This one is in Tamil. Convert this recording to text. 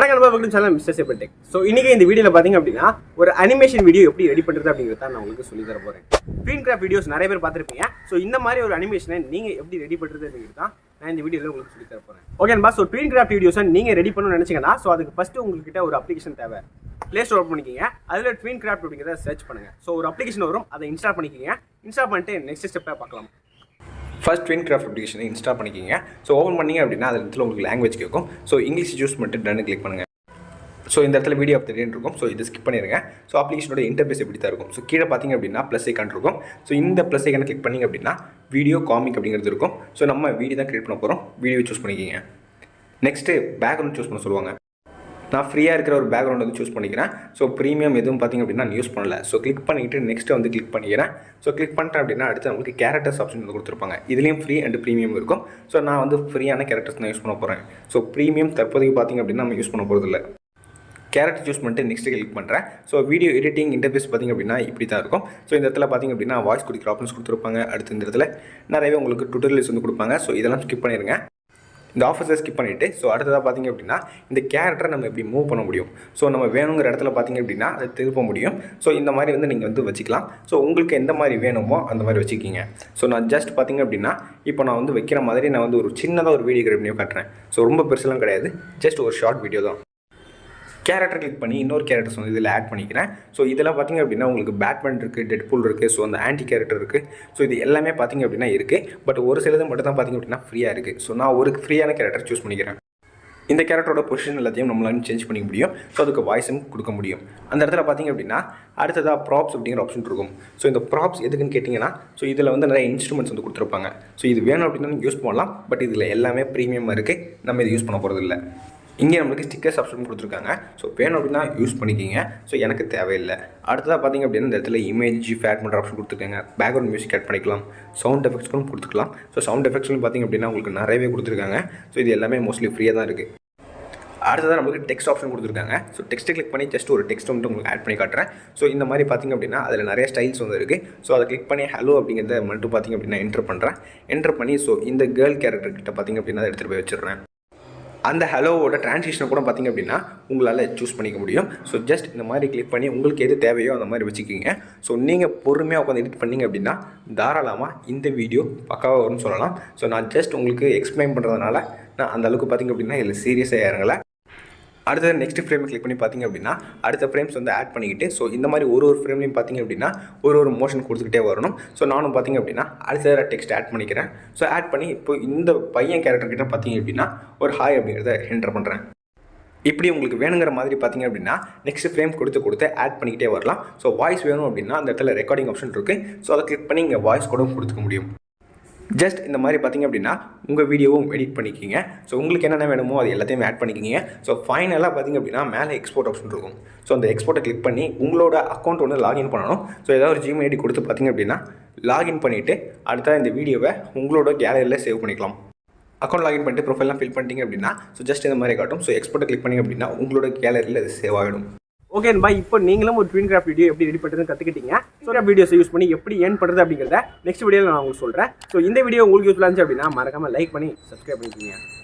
வணக்கம் வெல்கம் சேனல் மிஸ்டர் செபன்டெக். ஸோ இன்னைக்கு இந்த வீடியோவில் பார்த்தீங்க அப்படின்னா ஒரு அனிமேஷன் வீடியோ எப்படி ரெடி பண்ணுறது அப்படிங்கிறத நான் உங்களுக்கு சொல்லி தர போகிறேன். ட்வீன்கிராஃப்ட் வீடியோஸ் நிறைய பேர் பார்த்துருப்பீங்க. ஸோ இந்த மாதிரி ஒரு அனிமேஷனை நீங்கள் எப்படி ரெடி பண்ணுறது அப்படிங்கிறது தான் நான் இந்த வீடியோவில் உங்களுக்கு சொல்லி தர போகிறேன். ஓகேன்பா. ஸோ ட்வீன்கிராஃப்ட் வீடியோஸை நீங்கள் ரெடி பண்ணணும்னு நினச்சிங்கன்னா ஸோ அதுக்கு ஃபஸ்ட்டு உங்கள்கிட்ட ஒரு அப்ளிகேஷன் தேவை. ப்ளே ஸ்டோர் பண்ணிக்கிங்க. அதில் ட்வீன்கிராஃப்ட் அப்படிங்கிறத சர்ச் பண்ணுங்கள். ஸோ ஒரு அப்ளிகேஷன் வரும், அதை இன்ஸ்டால் பண்ணிக்கிங்க. இன்ஸ்டால் பண்ணிட்டு நெக்ஸ்ட் ஸ்டெப்பை பார்க்கலாம். ஃபர்ஸ்ட் Tweencraft அப்ளிகேஷனை இன்ஸ்டால் பண்ணிக்கிங்க. ஸோ ஓப்பன் பண்ணிங்க அப்படின்னா அதில் இடத்துல உங்களுக்கு லாங்குவேஜ் கேட்கும். ஸோ இங்கிலீஷ் சூஸ் பண்ணிட்டு டன்னு கிளிக் பண்ணுங்கள். ஸோ இந்த இடத்துல வீடியோ ஆஃப் த டேன்னு இருக்கும். ஸோ இதை ஸ்கிப் பண்ணிடுங்க. ஸோ அப்ளிகேஷனோட இன்டர்ஃபேஸ் எப்படி தான் இருக்கும். ஸோ கீழே பார்த்தீங்க அப்படின்னா ப்ளஸ் ஐக்கான் இருக்கும். ஸோ இந்த ப்ளஸ் ஐக்கானை கிளிக் பண்ணிங்க அப்படின்னா வீடியோ காமிக் அப்படிங்கிறது இருக்கும். ஸோ நம்ம வீடியோ தான் கிரியேட் பண்ண போகிறோம். வீடியோ சூஸ் பண்ணிக்கிங்க. நெக்ஸ்ட்டு பேக்ரவுண்ட் சூஸ் பண்ண சொல்லுவாங்க. நான் ஃப்ரீயாக இருக்கிற ஒரு பேக்ரவுண்ட் வந்து சூஸ் பண்ணிக்கிறேன். ஸோ ப்ரீமியம் எதுவும் பார்த்திங்க அப்படின்னா நான் யூஸ் பண்ணல. ஸோ கிளிக் பண்ணிவிட்டு நெக்ஸ்ட்டு வந்து கிளிக் பண்ணிக்கிறேன். ஸோ கிளிக் பண்ணிட்டேன் அப்படின்னா அடுத்து நம்மளுக்கு கேரக்டர்ஸ் ஆப்ஷன் வந்து கொடுத்துருப்பாங்க. இதுலேயும் ஃப்ரீ அண்ட் ப்ரீமியம் இருக்கும். ஸோ நான் வந்து ஃப்ரீயான கேரக்டர்ஸ் தான் யூஸ் பண்ண போகிறேன். ஸோ ப்ரீமியம் தற்போதைக்கு பார்த்திங்க அப்படின்னா நம்ம யூஸ் பண்ண போகிறதில்ல. கேரக்டர் சூஸ் பண்ணிட்டு நெக்ஸ்ட் கிளிக் பண்ணுறேன். ஸோ வீடியோ எடிட்டிங் இன்டர்ஃபேஸ் பார்த்திங்க அப்படின்னா இப்படி தான் இருக்கும். ஸோ இந்த இடத்துல பார்த்திங்க அப்படின்னா வாய்ஸ் கொடுக்குற ஆப்ஷன்ஸ் கொடுத்துருப்பாங்க. அடுத்து இந்த இடத்துல நிறையவே உங்களுக்கு டுட்டோரியல்ஸ் வந்து கொடுப்பாங்க. ஸோ இதெல்லாம் ஸ்கிப் பண்ணிடுங்க. இந்த ஆஃபர்ஸை ஸ்கிப் பண்ணிவிட்டு ஸோ அடுத்ததாக பார்த்திங்க அப்படின்னா இந்த கேரக்டரை நம்ம எப்படி மூவ் பண்ண முடியும். ஸோ நம்ம வேணுங்கிற இடத்துல பார்த்திங்க அப்படின்னா அதை திருப்ப முடியும். ஸோ இந்த மாதிரி வந்து நீங்கள் வந்து வச்சுக்கலாம். ஸோ உங்களுக்கு எந்த மாதிரி வேணுமோ அந்த மாதிரி வச்சுக்கிங்க. ஸோ நான் ஜஸ்ட் பார்த்திங்க அப்படின்னா இப்போ நான் வந்து வைக்கிற மாதிரி நான் வந்து ஒரு சின்னதாக ஒரு வீடியோ கிரியேட் பண்ணி காட்டுறேன். ஸோ ரொம்ப பெருசெல்லாம் கிடையாது, ஜஸ்ட் ஒரு ஷார்ட் வீடியோ தான். கேரக்டர் கிளிக் பண்ணி இன்னொரு கேரக்டர்ஸ் வந்து இதில் ஆட் பண்ணிக்கிறேன். ஸோ இதெல்லாம் பார்த்திங்க அப்படின்னா உங்களுக்கு பேட்மேன் இருக்குது, டெட்பூல் இருக்குது, ஸோ அந்த ஆன்டி கேரக்டர் இருக்குது. ஸோ இது எல்லாமே பார்த்திங்க அப்படின்னா இருக்குது. பட் ஒரு சிலது மட்டும் தான் பார்த்திங்க அப்படின்னா ஃப்ரீயாக இருக்குது. ஸோ நான் ஒரு ஃப்ரீயான கேரக்டர் சூஸ் பண்ணிக்கிறேன். இந்த கேரக்டரோட பொசிஷன் எல்லாத்தையும் நம்மளால சேஞ்ச் பண்ணிக்க முடியும். ஸோ அதுக்கு வாய்ஸும் கொடுக்க முடியும். அந்த இடத்துல பார்த்திங்க அப்படின்னா அடுத்ததாக ப்ராப்ஸ் அப்படிங்கிற ஆப்ஷன் இருக்கும். ஸோ இந்த ப்ராப்ஸ் எதுக்குன்னு கேட்டிங்கன்னா ஸோ இதில் வந்து நிறைய இன்ஸ்ட்ருமெண்ட்ஸ் வந்து கொடுத்துருப்பாங்க. ஸோ இது வேணும் அப்படின்னா நீங்கள் யூஸ் பண்ணலாம். பட் இதில் எல்லாமே ப்ரீமியமாக இருக்குது, நம்ம இது யூஸ் பண்ண போகிறதில்ல. இங்கே நம்மளுக்கு ஸ்டிக்கர்ஸ் ஆப்ஷன் கொடுத்துருக்காங்க. ஸோ வேணும் அப்படின்னா யூஸ் பண்ணிக்கிங்க. ஸோ எனக்கு தேவையில்லை. அடுத்ததாக பார்த்திங்க அப்படின்னா இந்த இடத்துல இமேஜ் ஆட் பண்ணுற ஆப்ஷன் கொடுத்துருக்காங்க. பேக்ரவுண்ட் மியூசிக் ஆட் பண்ணிக்கலாம். சவுண்ட் எஃபெக்ட்ஸ்க்கும் கொடுத்துக்கலாம். ஸோ சவுண்ட் எஃபெக்ட்ஸ்னு பார்த்திங்க அப்படின்னா உங்களுக்கு நிறையவே கொடுத்துருக்காங்க. ஸோ இது எல்லாமே மோஸ்ட்லி ஃப்ரீயாக தான் இருக்குது. அடுத்ததாக நம்மளுக்கு டெக்ஸ்ட் ஆப்ஷன் கொடுத்துருக்காங்க. ஸோ டெக்ஸ்ட்டை கிளிக் பண்ணி ஜஸ்ட் ஒரு டெக்ஸ்ட் வந்து உங்களுக்கு ஆட் பண்ணி காட்டுறேன். ஸோ இந்த மாதிரி பார்த்திங்க அப்படின்னா அதில் நிறைய ஸ்டைல்ஸ் வந்து இருக்குது. ஸோ அதை கிளிக் பண்ணி ஹலோ அப்படிங்கிறத மட்டும் பார்த்திங்க அப்படின்னா என்டர் பண்ணுறேன். என்டர் பண்ணி ஸோ இந்த கேர்ள் கேரக்டர் கிட்ட பார்த்திங்க அப்படின்னா எடுத்துகிட்டு போய் வச்சிடுறேன். அந்த ஹலோவோட ட்ரான்ஸ்லேஷனை கூட பார்த்திங்க அப்படின்னா உங்களால் சூஸ் பண்ணிக்க முடியும். ஸோ ஜஸ்ட் இந்த மாதிரி கிளிக் பண்ணி உங்களுக்கு எது தேவையோ அந்த மாதிரி வச்சுக்கிங்க. ஸோ நீங்கள் பொறுமையாக உட்காந்து எடிட் பண்ணிங்க அப்படின்னா தாராளமாக இந்த வீடியோ பக்காவாக வரும்னு சொல்லலாம். ஸோ நான் ஜஸ்ட் உங்களுக்கு எக்ஸ்பிளைன் பண்ணுறதுனால நான் அந்த அளவுக்கு பார்த்திங்க அப்படின்னா இதில் சீரியஸாக இறங்கலை. அடுத்தது நெக்ஸ்ட் ஃப்ரேமை கிளிக் பண்ணி பார்த்திங்க அப்படின்னா அடுத்த ஃப்ரேம்ஸ் வந்து ஆட் பண்ணிக்கிட்டு ஸோ இந்த மாதிரி ஒரு ஃப்ரேம்லையும் பார்த்திங்க அப்படின்னா ஒரு மோஷன் கொடுத்துக்கிட்டே வரணும். ஸோ நானும் பார்த்திங்க அப்படின்னா அடுத்த டெக்ஸ்ட் ஆட் பண்ணிக்கிறேன். ஸோ ஆட் பண்ணி இப்போ இந்த பையன் கேரக்டர்கிட்ட பார்த்திங்க அப்படின்னா ஒரு ஹாய் அப்படிங்கிறத என்டர் பண்ணுறேன். இப்படி உங்களுக்கு வேணுங்கிற மாதிரி பார்த்திங்க அப்படின்னா நெக்ஸ்ட் ஃப்ரேம் கொடுத்து ஆட் பண்ணிக்கிட்டே வரலாம். ஸோ வாய்ஸ் வேணும் அப்படின்னா அந்த இடத்துல ரெக்கார்டிங் ஆப்ஷன் இருக்குது. ஸோ அதை கிளிக் பண்ணி இங்கே வாய்ஸ் கூட கொடுத்துக்க முடியும். ஜஸ்ட் இந்த மாதிரி பார்த்திங்க அப்படின்னா உங்கள் வீடியோவும் எடிட் பண்ணிக்கிங்க. ஸோ உங்களுக்கு என்னென்ன வேணுமோ அது எல்லாத்தையும் ஆட் பண்ணிக்கிங்க. ஸோ ஃபைனலாக பார்த்திங்க அப்படின்னா மேலே எக்ஸ்போர்ட் ஆப்ஷன் இருக்கும். ஸோ அந்த எக்ஸ்போர்ட்டை கிளிக் பண்ணி உங்களோட அக்கௌண்ட் ஒன்று லாகின் பண்ணணும். ஸோ ஏதாவது ஒரு ஜிமெயில் ஐடி கொடுத்து பார்த்திங்க அப்படின்னா லாகின் பண்ணிவிட்டு அடுத்த இந்த வீடியோவை உங்களோட கேலரியில் சேவ் பண்ணிக்கலாம். அக்கௌண்ட் லாகின் பண்ணிட்டு ப்ரொஃபைல்லாம் ஃபில் பண்ணிட்டீங்க அப்படின்னா ஸோ ஜஸ்ட் இந்த மாதிரி காட்டும். ஸோ எக்ஸ்போர்ட்டை கிளிக் பண்ணிங்க அப்படின்னா உங்களோட கேலரியில் அது சேவ் ஆகிடும். ஓகேன்பா. இப்போ நீங்களும் ஒரு ட்வீன்கிராஃப்ட் வீடியோ எப்படி ரெடி பண்ணுறதுன்னு கற்றுக்கிட்டீங்க. ஸோ வீடியோஸை யூஸ் பண்ணி எப்படி ஏர்ன் பண்ணுறது அப்படிங்கிறத நெக்ஸ்ட் வீடியோவில் நான் உங்களுக்கு சொல்கிறேன். ஸோ இந்த வீடியோ உங்களுக்கு யூஸ்ஃபுல்லாக இருந்துச்சு அப்படின்னா மறக்காமல் லைக் பண்ணி சப்ஸ்கிரைப் பண்ணிக்கோங்க.